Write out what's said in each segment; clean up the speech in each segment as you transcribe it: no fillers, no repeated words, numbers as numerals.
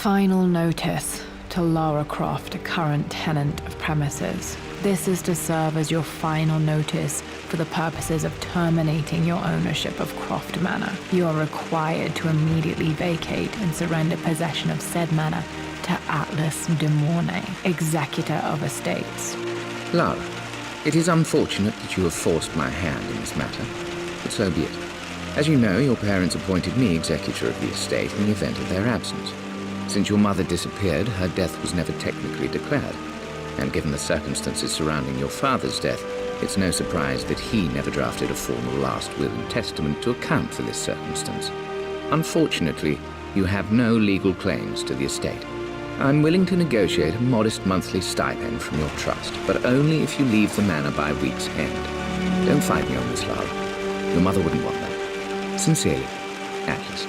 Final notice to Lara Croft, a current tenant of premises. This is to serve as your final notice for the purposes of terminating your ownership of Croft Manor. You are required to immediately vacate and surrender possession of said manor to Atlas de Mornay, executor of estates. Lara, it is unfortunate that you have forced my hand in this matter, but so be it. As you know, your parents appointed me executor of the estate in the event of their absence. Since your mother disappeared, her death was never technically declared. And given the circumstances surrounding your father's death, it's no surprise that he never drafted a formal last will and testament to account for this circumstance. Unfortunately, you have no legal claims to the estate. I'm willing to negotiate a modest monthly stipend from your trust, but only if you leave the manor by week's end. Don't fight me on this, Lara. Your mother wouldn't want that. Sincerely, Atlas.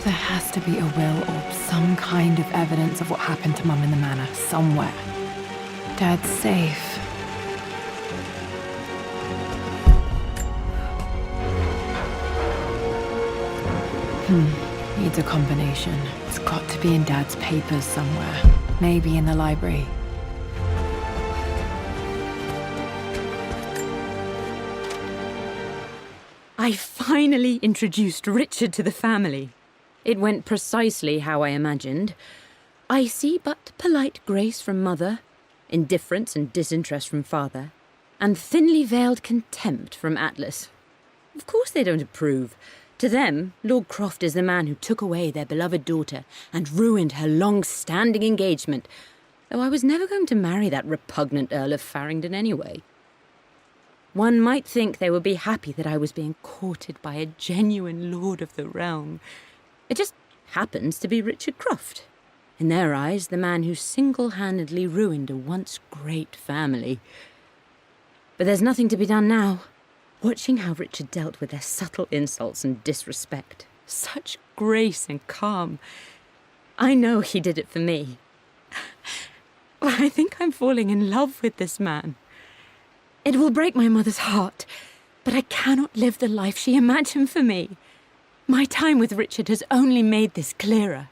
There has to be a will or some kind of evidence of what happened to Mum in the manor, somewhere. Dad's safe. Needs a combination. It's got to be in Dad's papers somewhere. Maybe in the library. I finally introduced Richard to the family. It went precisely how I imagined. Icy but polite grace from mother, indifference and disinterest from father, and thinly veiled contempt from Atlas. Of course they don't approve. To them, Lord Croft is the man who took away their beloved daughter and ruined her long-standing engagement, though I was never going to marry that repugnant Earl of Farringdon anyway. One might think they would be happy that I was being courted by a genuine lord of the realm. It just happens to be Richard Croft. In their eyes, the man who single-handedly ruined a once great family. But there's nothing to be done now. Watching how Richard dealt with their subtle insults and disrespect. Such grace and calm. I know he did it for me. I think I'm falling in love with this man. It will break my mother's heart, but I cannot live the life she imagined for me. My time with Richard has only made this clearer.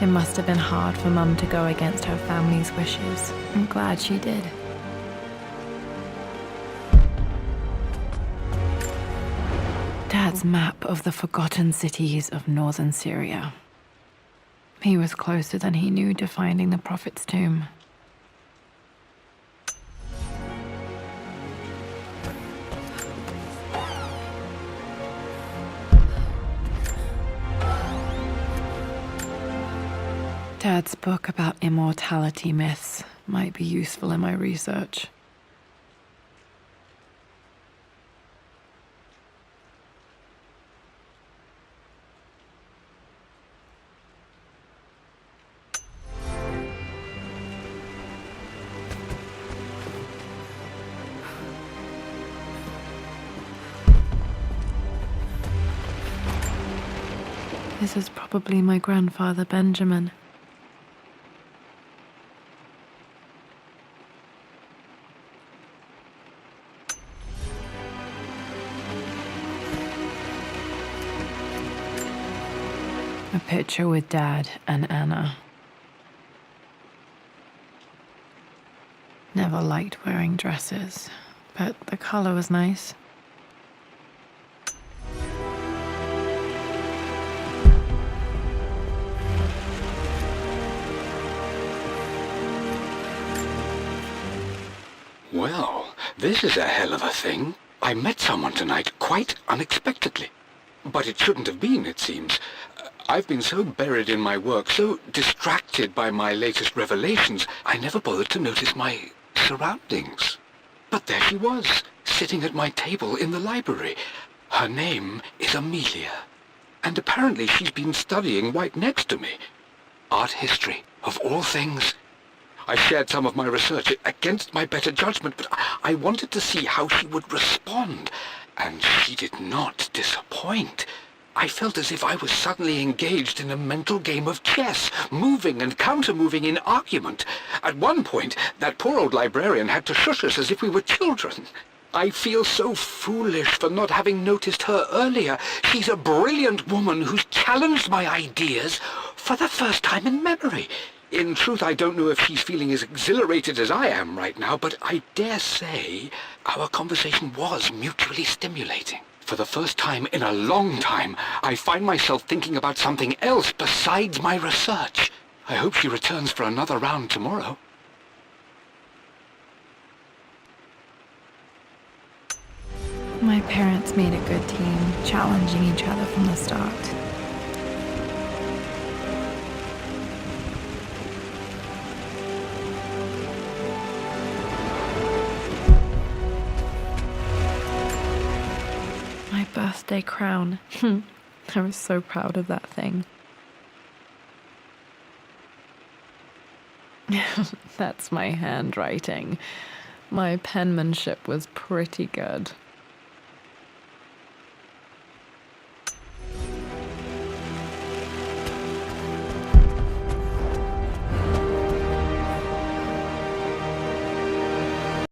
It must have been hard for Mum to go against her family's wishes. I'm glad she did. Dad's map of the forgotten cities of northern Syria. He was closer than he knew to finding the Prophet's tomb. Dad's book about immortality myths might be useful in my research. This is probably my grandfather Benjamin. A picture with Dad and Anna. Never liked wearing dresses, but the color was nice. Well, this is a hell of a thing. I met someone tonight quite unexpectedly. But it shouldn't have been, it seems. I've been so buried in my work, so distracted by my latest revelations, I never bothered to notice my surroundings. But there she was, sitting at my table in the library. Her name is Amelia. And apparently she's been studying right next to me. Art history, of all things. I shared some of my research against my better judgment, but I wanted to see how she would respond. And she did not disappoint. I felt as if I was suddenly engaged in a mental game of chess, moving and counter-moving in argument. At one point, that poor old librarian had to shush us as if we were children. I feel so foolish for not having noticed her earlier. She's a brilliant woman who's challenged my ideas for the first time in memory. In truth, I don't know if she's feeling as exhilarated as I am right now, but I dare say our conversation was mutually stimulating. For the first time in a long time, I find myself thinking about something else besides my research. I hope she returns for another round tomorrow. My parents made a good team, challenging each other from the start. My birthday crown. I was so proud of that thing. That's my handwriting. My penmanship was pretty good.